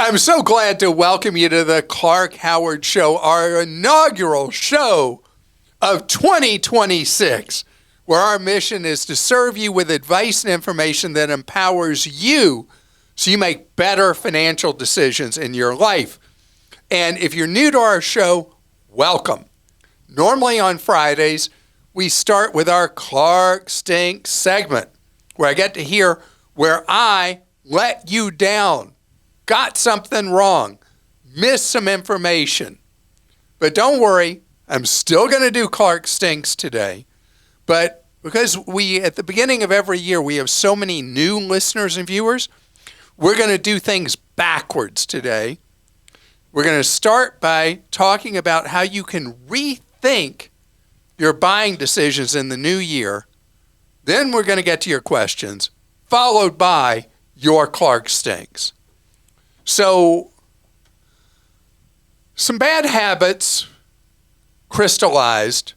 I'm so glad to welcome you to the Clark Howard Show, our inaugural show of 2026, where our mission is to serve you with advice and information that empowers you so you make better financial decisions in your life. And if you're new to our show, welcome. Normally on Fridays, we start with our Clark Stink segment, where I get to hear where I let you down, got something wrong, missed some information. But don't worry, I'm still going to do Clark Stinks today. But because at the beginning of every year, we have so many new listeners and viewers, we're going to do things backwards today. We're going to start by talking about how you can rethink your buying decisions in the new year. Then we're going to get to your questions, followed by your Clark Stinks. So, some bad habits crystallized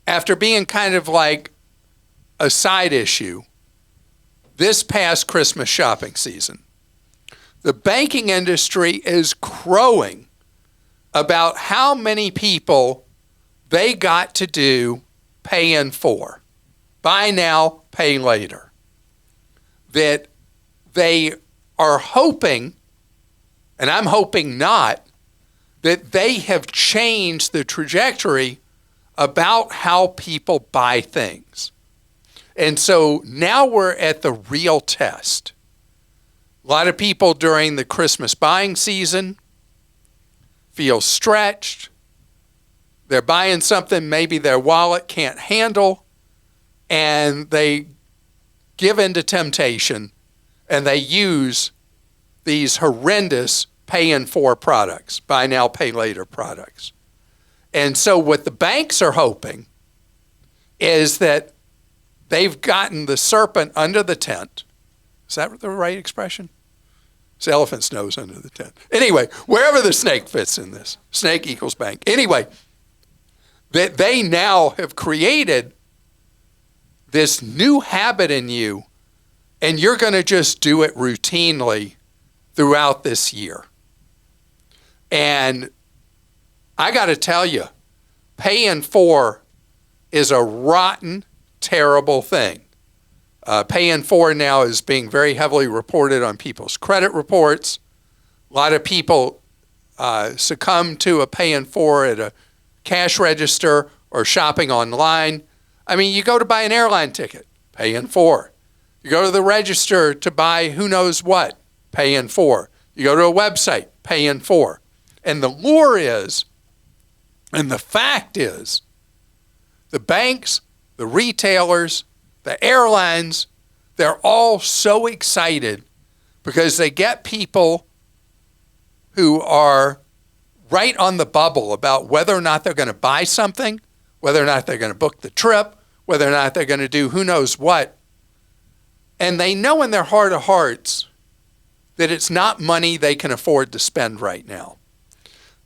after being kind of like a side issue this past Christmas shopping season. The banking industry is crowing about how many people they got to do pay in full. Buy now, pay later. That they are hoping, and I'm hoping not, that they have changed the trajectory about how people buy things. And so now we're at the real test. A lot of people during the Christmas buying season feel stretched. They're buying something maybe their wallet can't handle, and they give in to temptation, and they use these horrendous pay-in-for products, buy now, pay later products. And so what the banks are hoping is that they've gotten the serpent under the tent. Is that the right expression? It's the elephant's nose under the tent. Anyway, wherever the snake fits in this, snake equals bank. Anyway, that they now have created this new habit in you, and you're going to just do it routinely throughout this year. And I got to tell you, paying for is a rotten, terrible thing. Paying for now is being very heavily reported on people's credit reports. A lot of people succumb to a paying for at a cash register or shopping online. I mean, you go to buy an airline ticket, paying for. You go to the register to buy who knows what, paying for. You go to a website, paying for. And the lure is, and the fact is, the banks, the retailers, the airlines, they're all so excited because they get people who are right on the bubble about whether or not they're going to buy something, whether or not they're going to book the trip, whether or not they're going to do who knows what. And they know in their heart of hearts that it's not money they can afford to spend right now.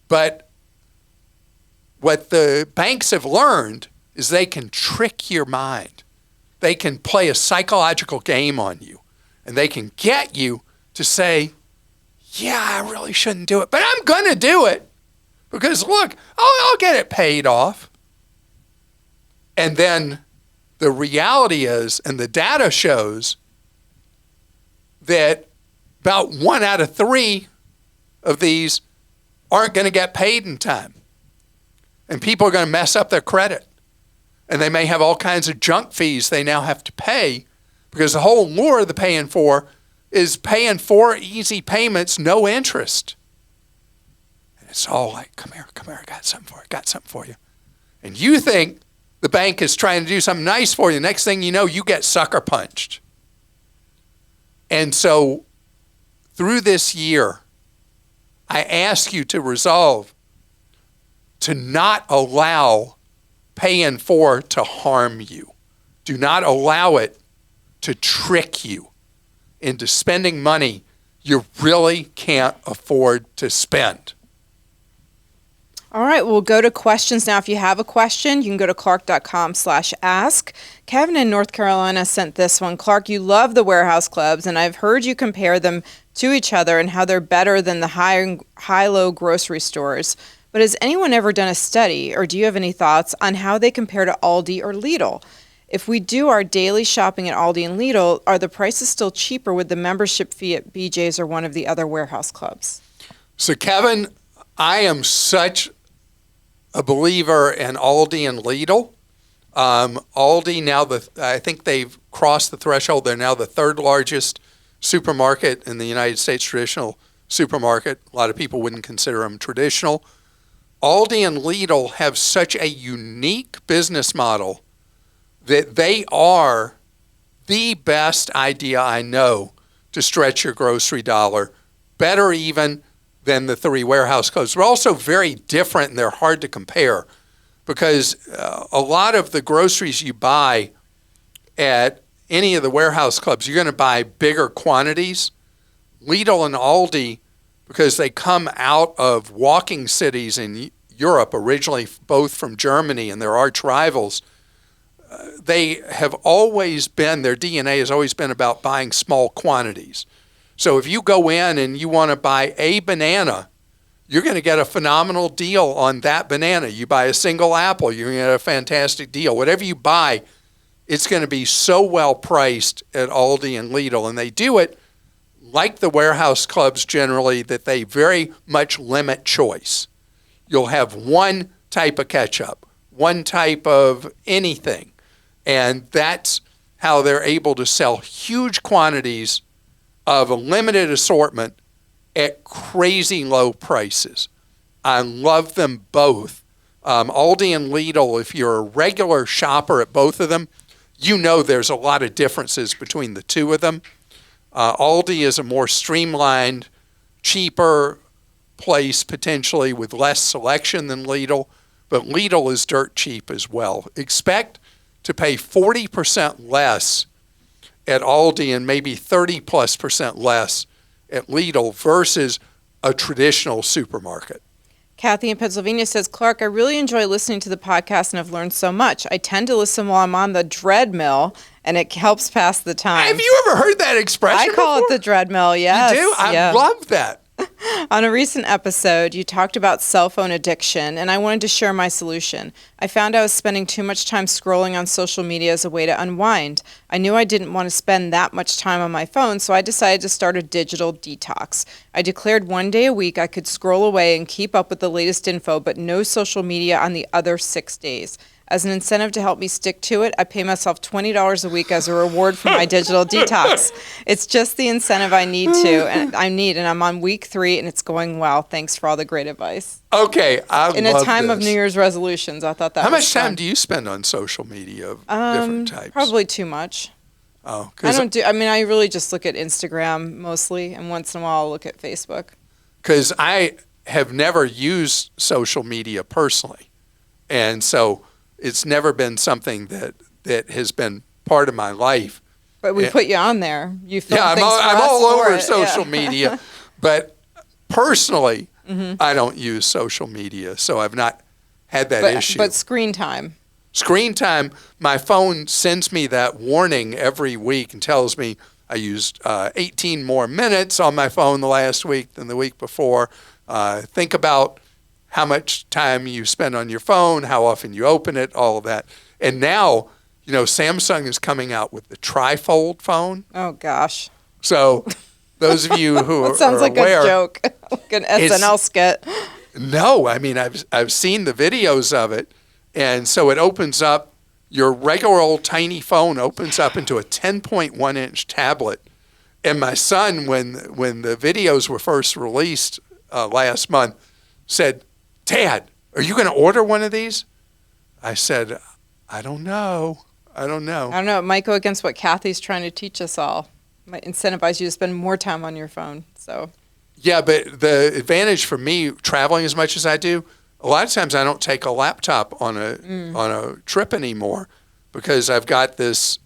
But what the banks have learned is they can trick your mind. They can play a psychological game on you. And they can get you to say, yeah, I really shouldn't do it, but I'm going to do it. Because look, I'll get it paid off. And then the reality is, and the data shows, that about 1 out of 3 of these aren't going to get paid in time. And people are going to mess up their credit. And they may have all kinds of junk fees they now have to pay because the whole lure of the paying for is paying for easy payments, no interest. And it's all like, come here, I got something for you. And you think the bank is trying to do something nice for you. Next thing you know, you get sucker punched. And so through this year, I ask you to resolve to not allow paying for to harm you. Do not allow it to trick you into spending money you really can't afford to spend. All right, we'll go to questions now. If you have a question, you can go to clark.com/ask. Kevin in North Carolina sent this one. Clark, you love the warehouse clubs, and I've heard you compare them to each other and how they're better than the high-low grocery stores. But has anyone ever done a study, or do you have any thoughts on how they compare to Aldi or Lidl? If we do our daily shopping at Aldi and Lidl, are the prices still cheaper with the membership fee at BJ's or one of the other warehouse clubs? So, Kevin, I am such a believer in Aldi and Lidl. Aldi now, I think they've crossed the threshold. They're now the third largest supermarket in the United States, traditional supermarket. A lot of people wouldn't consider them traditional. Aldi and Lidl have such a unique business model that they are the best idea I know to stretch your grocery dollar, better even than the three warehouse clubs. They're also very different, and they're hard to compare because a lot of the groceries you buy at any of the warehouse clubs, you're going to buy bigger quantities. Lidl and Aldi, because they come out of walking cities in Europe, originally both from Germany, and they're arch rivals, they have always been, their DNA has always been about buying small quantities. So if you go in and you want to buy a banana, you're going to get a phenomenal deal on that banana. You buy a single apple, you're going to get a fantastic deal. Whatever you buy, it's going to be so well priced at Aldi and Lidl. And they do it like the warehouse clubs generally, that they very much limit choice. You'll have one type of ketchup, one type of anything. And that's how they're able to sell huge quantities of a limited assortment at crazy low prices. I love them both. Aldi and Lidl, if you're a regular shopper at both of them, you know there's a lot of differences between the two of them. Aldi is a more streamlined, cheaper place potentially with less selection than Lidl, but Lidl is dirt cheap as well. Expect to pay 40% less at Aldi and maybe 30+% less at Lidl versus a traditional supermarket. Kathy in Pennsylvania says, Clark, I really enjoy listening to the podcast and have learned so much. I tend to listen while I'm on the treadmill, and it helps pass the time. Have you ever heard that expression I call before? it the treadmill, yes. You do? I love that. On a recent episode, you talked about cell phone addiction, and I wanted to share my solution. I found I was spending too much time scrolling on social media as a way to unwind. I knew I didn't want to spend that much time on my phone, so I decided to start a digital detox. I declared 1 day a week I could scroll away and keep up with the latest info, but no social media on the other 6 days. As an incentive to help me stick to it, I pay myself $20 a week as a reward for my digital detox. It's just the incentive I need, and I'm on week 3, and it's going well. Thanks for all the great advice. Okay, I love this. In a time of New Year's resolutions, I thought that How was much fun. time do you spend on social media of different types? Probably too much. Oh, I really just look at Instagram mostly, and once in a while I'll look at Facebook. Because I have never used social media personally, and so it's never been something that has been part of my life. But we put you on there. You film I'm things for us all for over it. social media, but personally, I don't use social media, so I've not had that issue. But screen time. Screen time, my phone sends me that warning every week and tells me I used 18 more minutes on my phone the last week than the week before. Think about how much time you spend on your phone, how often you open it, all of that. And now, Samsung is coming out with the trifold phone. Oh, gosh. So those of you who are sounds like aware, a joke, like an SNL skit. No, I mean, I've seen the videos of it. And so it opens up, your regular old tiny phone opens up into a 10.1-inch tablet. And my son, when the videos were first released last month, said, Dad, are you going to order one of these? I said, I don't know. I don't know. It might go against what Kathy's trying to teach us all. It might incentivize you to spend more time on your phone. So. Yeah, but the advantage for me traveling as much as I do, a lot of times I don't take a laptop on a trip anymore because I've got this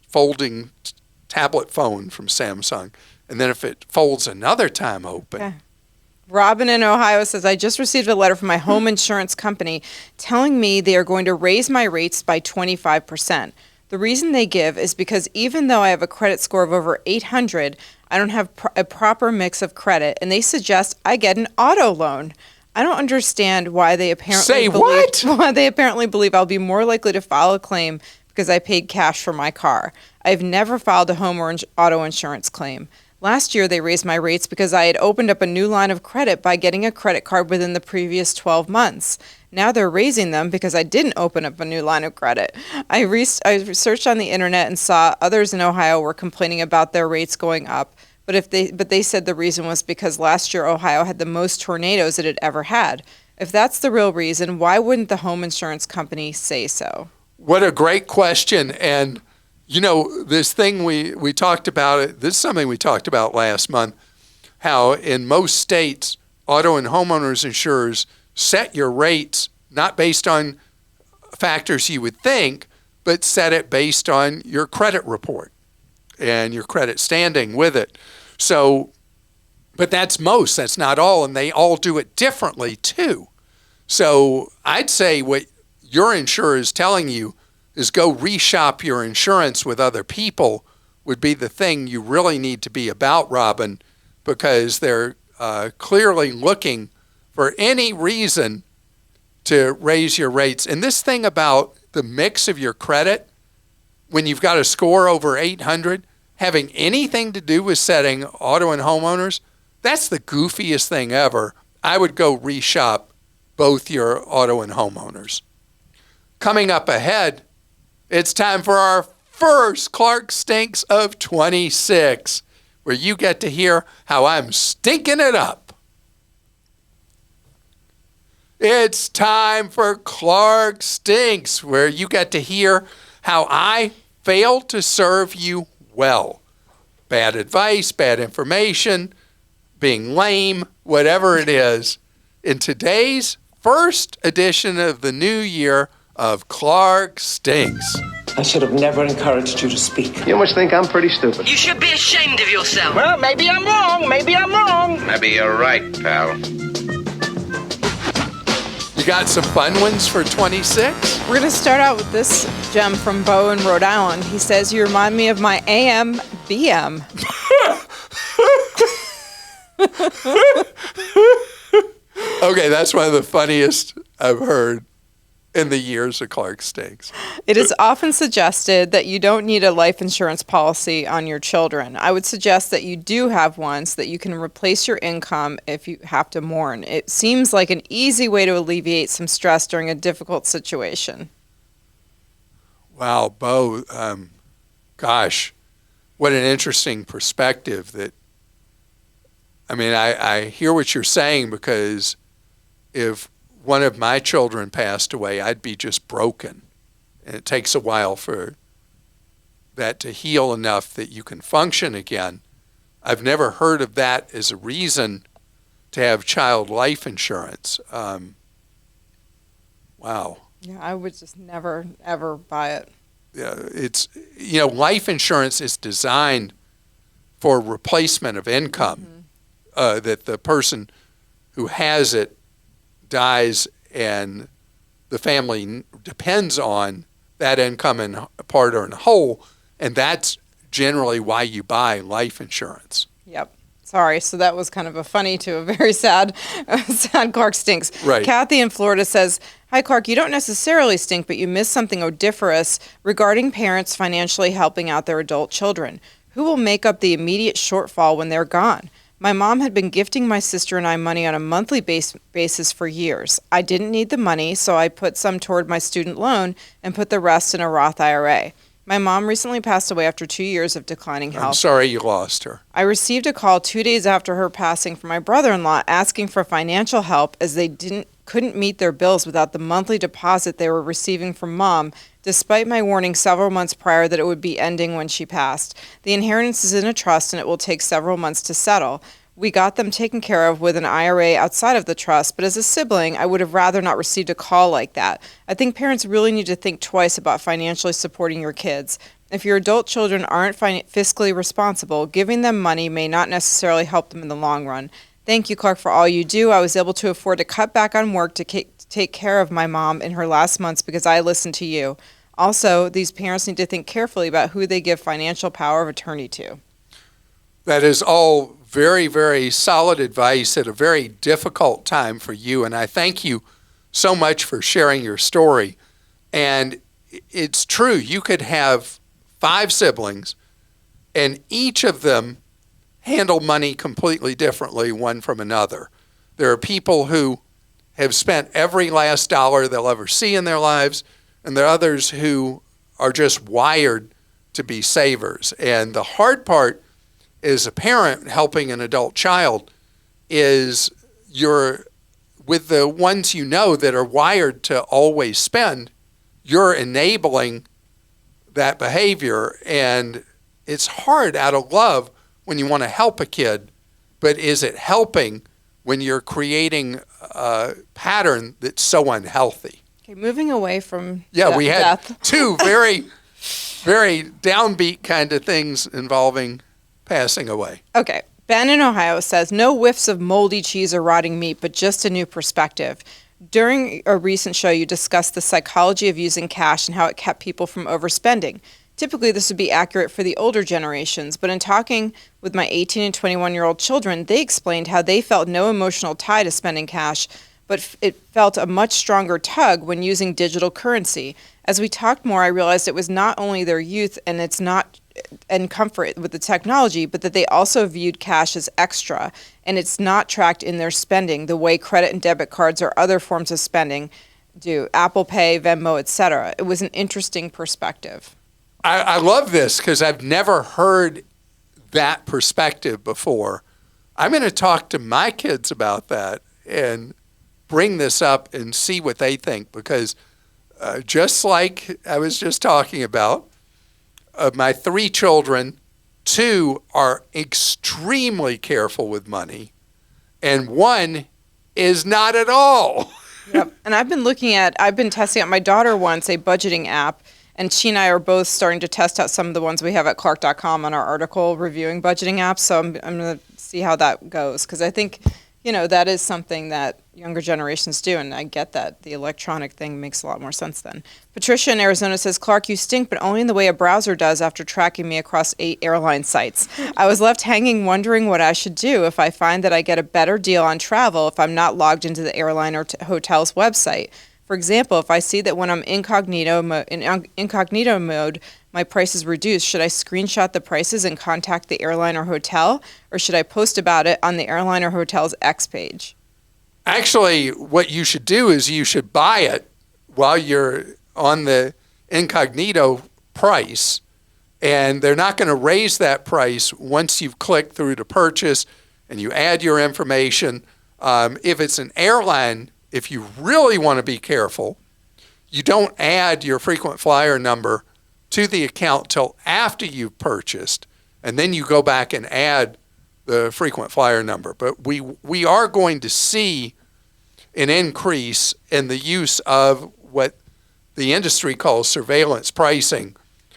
folding tablet phone from Samsung. And then if it folds another time open. Okay. Robin in Ohio says, I just received a letter from my home insurance company telling me they are going to raise my rates by 25%. The reason they give is because even though I have a credit score of over 800, I don't have a proper mix of credit, and they suggest I get an auto loan. I don't understand why they why they apparently believe I'll be more likely to file a claim because I paid cash for my car. I've never filed a home or auto insurance claim. Last year, they raised my rates because I had opened up a new line of credit by getting a credit card within the previous 12 months. Now they're raising them because I didn't open up a new line of credit. I researched on the internet and saw others in Ohio were complaining about their rates going up. But they said the reason was because last year Ohio had the most tornadoes it had ever had. If that's the real reason, why wouldn't the home insurance company say so? What a great question. And, this thing we talked about, this is something we talked about last month, how in most states, auto and homeowners insurers set your rates not based on factors you would think, but set it based on your credit report and your credit standing with it. So, but that's not all, and they all do it differently too. So I'd say what your insurer is telling you is go reshop your insurance with other people would be the thing you really need to be about, Robin, because they're clearly looking for any reason to raise your rates. And this thing about the mix of your credit, when you've got a score over 800, having anything to do with setting auto and homeowners, that's the goofiest thing ever. I would go reshop both your auto and homeowners. Coming up ahead, it's time for our first Clark Stinks of 26, where you get to hear how I'm stinking it up. It's time for Clark Stinks, where you get to hear how I failed to serve you well. Bad advice, bad information, being lame, whatever it is. In today's first edition of the new year of Clark Stinks. I should have never encouraged you to speak. You must think I'm pretty stupid. You should be ashamed of yourself. Well, maybe I'm wrong. Maybe I'm wrong. Maybe you're right, pal. You got some fun ones for 26? We're going to start out with this gem from Beau in Rhode Island. He says, you remind me of my AM BM. Okay, that's one of the funniest I've heard in the years of Clark Stinks. It is often suggested that you don't need a life insurance policy on your children. I would suggest that you do have one so that you can replace your income if you have to mourn. It seems like an easy way to alleviate some stress during a difficult situation. Wow, Beau, gosh, what an interesting perspective. I hear what you're saying, because if one of my children passed away, I'd be just broken. And it takes a while for that to heal enough that you can function again. I've never heard of that as a reason to have child life insurance. Wow. Yeah, I would just never, ever buy it. Yeah, it's, life insurance is designed for replacement of income, that the person who has it dies and the family depends on that income in part or in whole, and that's generally why you buy life insurance. Yep. Sorry, so that was kind of a funny to a very sad Clark Stinks. Right. Kathy in Florida says, hi, Clark, you don't necessarily stink, but you missed something odoriferous regarding parents financially helping out their adult children. Who will make up the immediate shortfall when they're gone? My mom had been gifting my sister and I money on a monthly basis for years. I didn't need the money, so I put some toward my student loan and put the rest in a Roth IRA. My mom recently passed away after 2 years of declining health. I'm sorry you lost her. I received a call 2 days after her passing from my brother-in-law asking for financial help as they couldn't meet their bills without the monthly deposit they were receiving from Mom, despite my warning several months prior that it would be ending when she passed. The inheritance is in a trust and it will take several months to settle. We got them taken care of with an IRA outside of the trust, but as a sibling, I would have rather not received a call like that. I think parents really need to think twice about financially supporting your kids. If your adult children aren't fiscally responsible, giving them money may not necessarily help them in the long run. Thank you, Clark, for all you do. I was able to afford to cut back on work to take care of my mom in her last months because I listened to you. Also, these parents need to think carefully about who they give financial power of attorney to. That is all very, very solid advice at a very difficult time for you. And I thank you so much for sharing your story. And it's true, you could have 5 siblings and each of them handle money completely differently one from another. There are people who have spent every last dollar they'll ever see in their lives, and there are others who are just wired to be savers. And the hard part as a parent helping an adult child is you're with the ones you know that are wired to always spend, you're enabling that behavior. And it's hard out of love when you want to help a kid, but is it helping when you're creating a pattern that's so unhealthy? Okay, moving away from we had death. 2 very, very downbeat kind of things involving passing away. Okay. Ben in Ohio says, no whiffs of moldy cheese or rotting meat, but just a new perspective. During a recent show, you discussed the psychology of using cash and how it kept people from overspending. Typically, this would be accurate for the older generations, but in talking with my 18 and 21-year-old children, they explained how they felt no emotional tie to spending cash, but it felt a much stronger tug when using digital currency. As we talked more, I realized it was not only their youth and comfort with the technology, but that they also viewed cash as extra, and it's not tracked in their spending the way credit and debit cards or other forms of spending do, Apple Pay, Venmo, etc. It was an interesting perspective. I love this because I've never heard that perspective before. I'm going to talk to my kids about that and bring this up and see what they think, because just like I was just talking about, of my 3 children, 2 are extremely careful with money, and 1 is not at all. Yep. And I've been testing out my daughter once, a budgeting app, and she and I are both starting to test out some of the ones we have at Clark.com on our article reviewing budgeting apps. So I'm going to see how that goes, because I think, that is something that younger generations do, and I get that. The electronic thing makes a lot more sense then. Patricia in Arizona says, Clark, you stink, but only in the way a browser does after tracking me across 8 airline sites. I was left hanging wondering what I should do if I find that I get a better deal on travel if I'm not logged into the airline or hotel's website. For example, if I see that when I'm in incognito mode, my price is reduced, should I screenshot the prices and contact the airline or hotel, or should I post about it on the airline or hotel's X page? Actually, what you should do is you should buy it while you're on the incognito price, and they're not going to raise that price once you've clicked through to purchase and you add your information. If it's an airline, if you really want to be careful, you don't add your frequent flyer number to the account till after you've purchased, and then you go back and add the frequent flyer number. But we are going to see an increase in the use of what the industry calls surveillance pricing,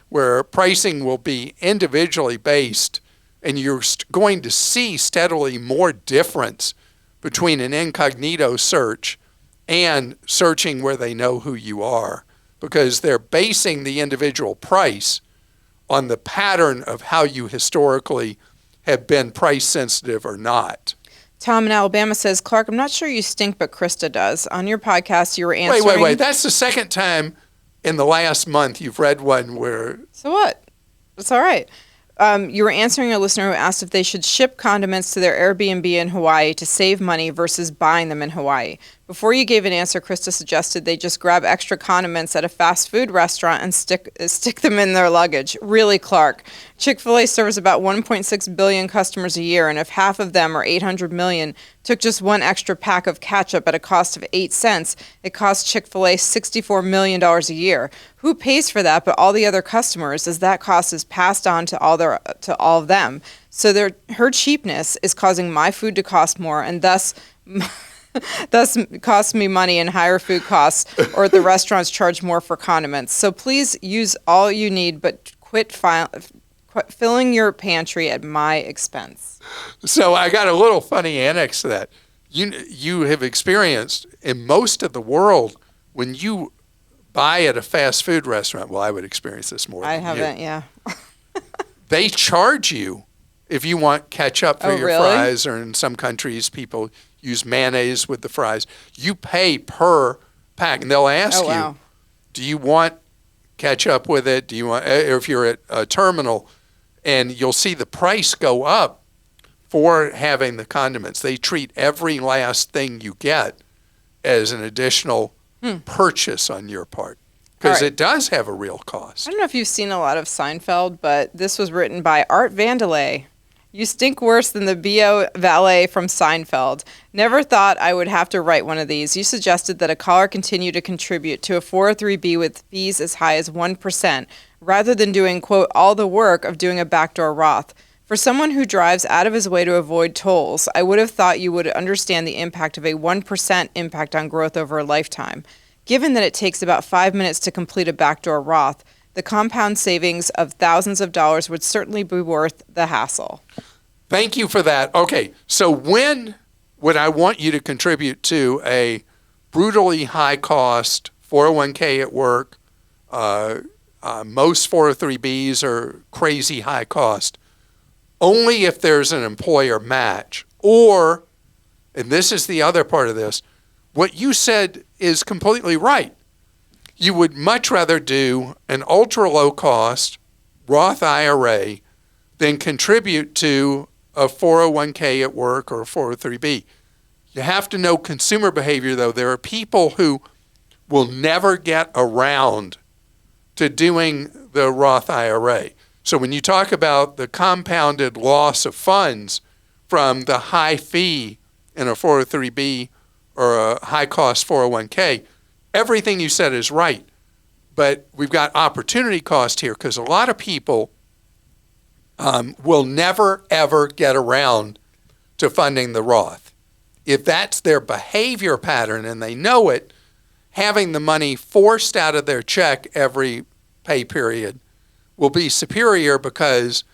where pricing will be individually based, and you're going to see steadily more difference between an incognito search and searching where they know who you are, because they're basing the individual price on the pattern of how you historically have been price sensitive or not. Tom in Alabama says, Clark, I'm not sure you stink, but Christa does. On your podcast, you were answering... Wait. That's the second time in the last month you've read one where... So what? It's all right. You were answering a listener who asked if they should ship condiments to their Airbnb in Hawaii to save money versus buying them in Hawaii. Before you gave an answer, Christa suggested they just grab extra condiments at a fast food restaurant and stick them in their luggage. Really, Clark? Chick-fil-A serves about 1.6 billion customers a year, and if half of them, or 800 million, took just one extra pack of ketchup at a cost of 8 cents, it costs Chick-fil-A $64 million a year. Who pays for that but all the other customers, as that cost is passed on to all of them? So her cheapness is causing my food to cost more, and thus costs me money and higher food costs, or the restaurants charge more for condiments. So please use all you need, but quit filling your pantry at my expense. So I got a little funny annex to that. You have experienced in most of the world, when you buy at a fast food restaurant, well, I would experience this more I than haven't, you. yeah. They charge you if you want ketchup for your really? fries, or in some countries, people use mayonnaise with the fries. You pay per pack, and they'll ask you, do you want ketchup with it? Do you want, or if you're at a terminal, and you'll see the price go up for having the condiments. They treat every last thing you get as an additional purchase on your part, because it does have a real cost. I don't know if you've seen a lot of Seinfeld, but this was written by Art Vandelay. You stink worse than the Beau valet from Seinfeld. Never thought I would have to write one of these. You suggested that a caller continue to contribute to a 403B with fees as high as 1%, rather than doing, quote, all the work of doing a backdoor Roth. For someone who drives out of his way to avoid tolls, I would have thought you would understand the impact of a 1% impact on growth over a lifetime. Given that it takes about 5 minutes to complete a backdoor Roth, the compound savings of thousands of dollars would certainly be worth the hassle. Thank you for that. Okay, so when would I want you to contribute to a brutally high-cost 401k at work? Most 403bs are crazy high cost. Only if there's an employer match, or, and this is the other part of this, what you said is completely right. You would much rather do an ultra low cost Roth IRA than contribute to a 401k at work or a 403b. You have to know consumer behavior, though. There are people who will never get around to doing the Roth IRA. So when you talk about the compounded loss of funds from the high fee in a 403b or a high-cost 401k, everything you said is right. But we've got opportunity cost here, because a lot of people will never, ever get around to funding the Roth. If that's their behavior pattern and they know it, having the money forced out of their check every pay period will be superior, because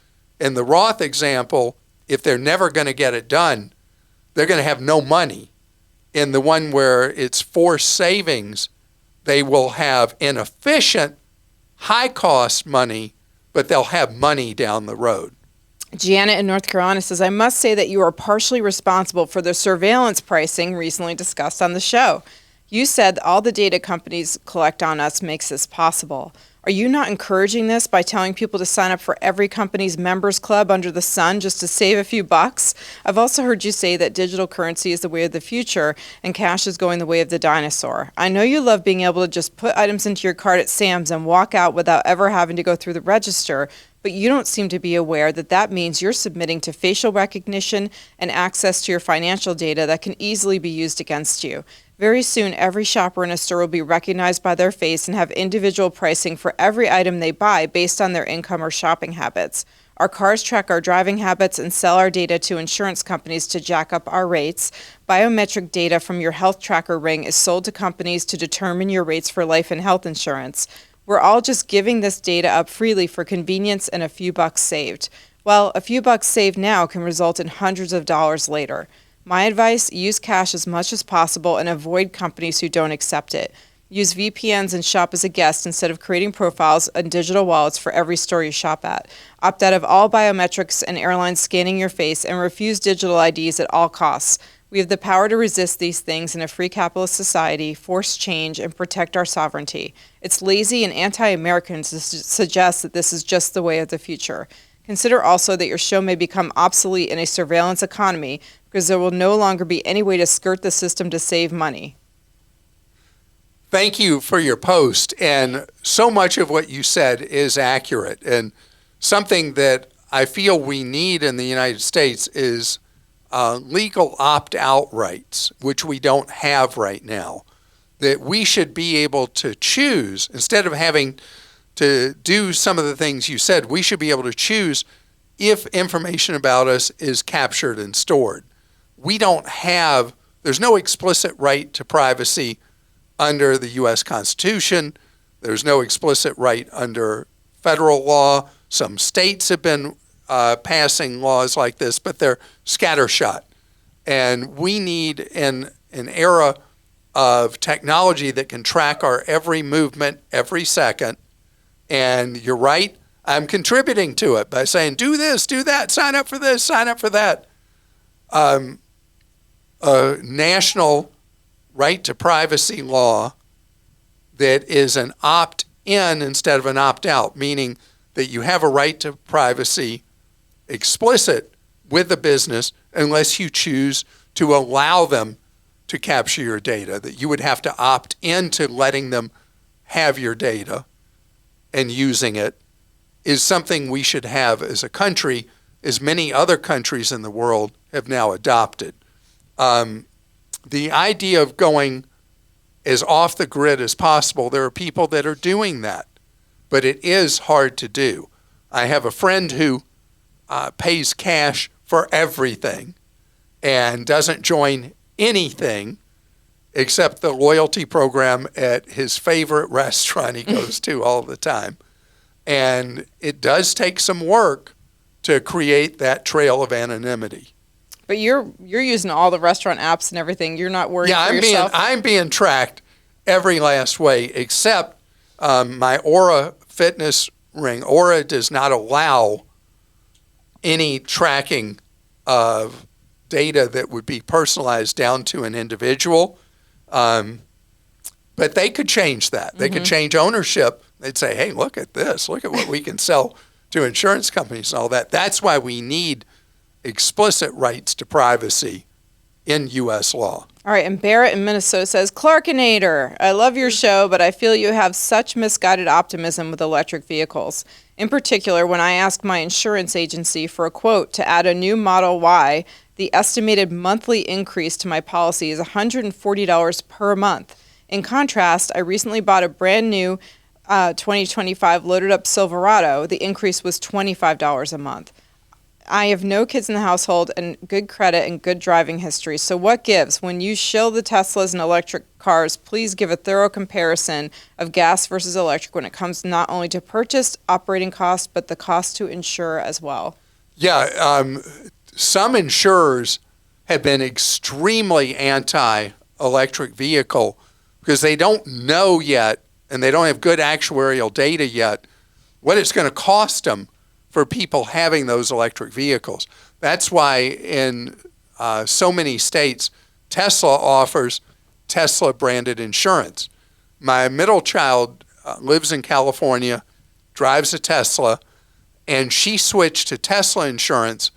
in the Roth example, if they're never going to get it done, they're going to have no money. In the one where it's forced savings, they will have inefficient, high-cost money, but they'll have money down the road. Janet in North Carolina says, I must say that you are partially responsible for the surveillance pricing recently discussed on the show. You said all the data companies collect on us makes this possible. Are you not encouraging this by telling people to sign up for every company's members club under the sun just to save a few bucks? I've also heard you say that digital currency is the way of the future and cash is going the way of the dinosaur. I know you love being able to just put items into your cart at Sam's and walk out without ever having to go through the register, but you don't seem to be aware that that means you're submitting to facial recognition and access to your financial data that can easily be used against you. Very soon, every shopper in a store will be recognized by their face and have individual pricing for every item they buy based on their income or shopping habits. Our cars track our driving habits and sell our data to insurance companies to jack up our rates. Biometric data from your health tracker ring is sold to companies to determine your rates for life and health insurance. We're all just giving this data up freely for convenience and a few bucks saved. Well, a few bucks saved now can result in hundreds of dollars later. My advice, use cash as much as possible and avoid companies who don't accept it. Use VPNs and shop as a guest instead of creating profiles and digital wallets for every store you shop at. Opt out of all biometrics and airlines scanning your face, and refuse digital IDs at all costs. We have the power to resist these things in a free capitalist society, force change, and protect our sovereignty. It's lazy and anti-American to suggest that this is just the way of the future. Consider also that your show may become obsolete in a surveillance economy, because there will no longer be any way to skirt the system to save money. Thank you for your post. And so much of what you said is accurate. And something that I feel we need in the United States is legal opt-out rights, which we don't have right now. That we should be able to choose, instead of having to do some of the things you said, we should be able to choose if information about us is captured and stored. There's no explicit right to privacy under the U.S. Constitution. There's no explicit right under federal law. Some states have been passing laws like this, but they're scattershot. And we need, in an era of technology that can track our every movement every second. And you're right, I'm contributing to it by saying, do this, do that, sign up for this, sign up for that. A national right to privacy law that is an opt-in instead of an opt-out, meaning that you have a right to privacy explicit with the business unless you choose to allow them to capture your data, that you would have to opt into letting them have your data and using it, is something we should have as a country, as many other countries in the world have now adopted. The idea of going as off the grid as possible, there are people that are doing that, but it is hard to do. I have a friend who pays cash for everything and doesn't join anything except the loyalty program at his favorite restaurant he goes to all the time. And it does take some work to create that trail of anonymity. But you're using all the restaurant apps and everything. You're not worried for yourself? I'm being tracked every last way except my Aura fitness ring. Aura does not allow any tracking of data that would be personalized down to an individual. But they could change that. They could change ownership. They'd say, hey, look at this. Look at what we can sell to insurance companies and all that. That's why we need explicit rights to privacy in U.S. law. All right, and Barrett in Minnesota says, Clarkinator, I love your show, but I feel you have such misguided optimism with electric vehicles. In particular, when I asked my insurance agency for a quote to add a new Model Y, the estimated monthly increase to my policy is $140 per month. In contrast, I recently bought a brand new 2025 loaded up Silverado. The increase was $25 a month. I have no kids in the household and good credit and good driving history. So what gives? When you shill the Teslas and electric cars, please give a thorough comparison of gas versus electric when it comes not only to purchased operating costs, but the cost to insure as well. Yeah, some insurers have been extremely anti-electric vehicle because they don't know yet, and they don't have good actuarial data yet, what it's going to cost them for people having those electric vehicles. That's why in so many states, Tesla offers Tesla-branded insurance. My middle child lives in California, drives a Tesla, and she switched to Tesla insurance,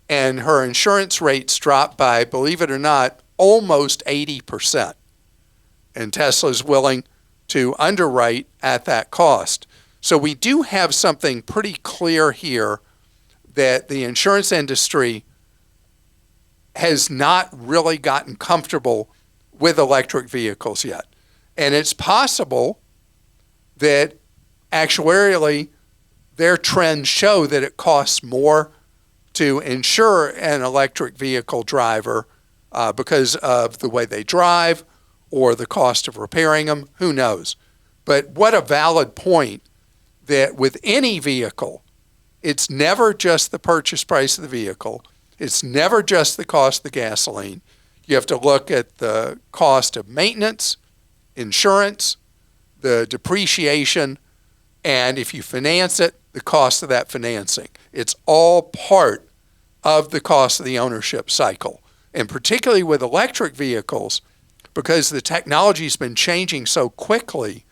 and her insurance rates dropped by, believe it or not, almost 80%. And Tesla's willing to underwrite at that cost. So we do have something pretty clear here that the insurance industry has not really gotten comfortable with electric vehicles yet. And it's possible that actuarially their trends show that it costs more to insure an electric vehicle driver because of the way they drive or the cost of repairing them. Who knows? But what a valid point that with any vehicle, it's never just the purchase price of the vehicle. It's never just the cost of the gasoline. You have to look at the cost of maintenance, insurance, the depreciation, and if you finance it, the cost of that financing. It's all part of the cost of the ownership cycle. And particularly with electric vehicles, because the technology's been changing so quickly,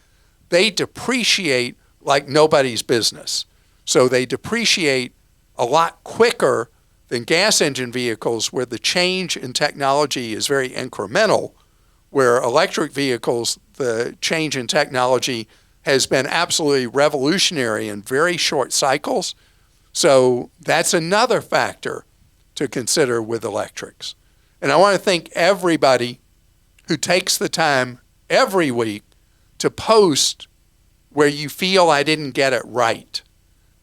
they depreciate like nobody's business. So they depreciate a lot quicker than gas engine vehicles where the change in technology is very incremental, where electric vehicles, the change in technology has been absolutely revolutionary in very short cycles. So that's another factor to consider with electrics. And I want to thank everybody who takes the time every week to post where you feel I didn't get it right.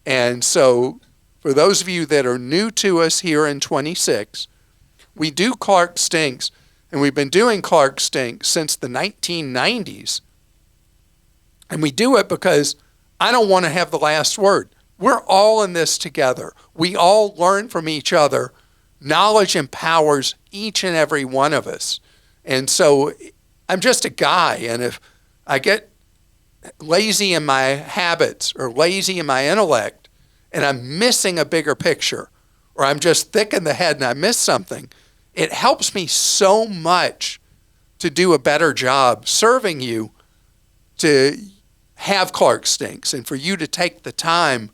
And so for those of you that are new to us here in 26, we do Clark Stinks, and we've been doing Clark Stinks since the 1990s. And we do it because I don't want to have the last word. We're all in this together. We all learn from each other. Knowledge empowers each and every one of us. And so I'm just a guy, and if I get lazy in my habits or lazy in my intellect and I'm missing a bigger picture, or I'm just thick in the head and I miss something, it helps me so much to do a better job serving you, to have Clark Stinks, and for you to take the time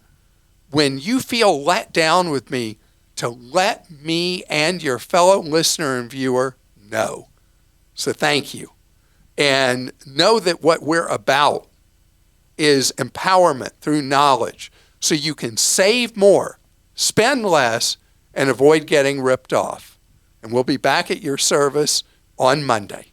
when you feel let down with me to let me and your fellow listener and viewer know. So thank you. And know that what we're about is empowerment through knowledge, so you can save more, spend less, and avoid getting ripped off. And we'll be back at your service on Monday.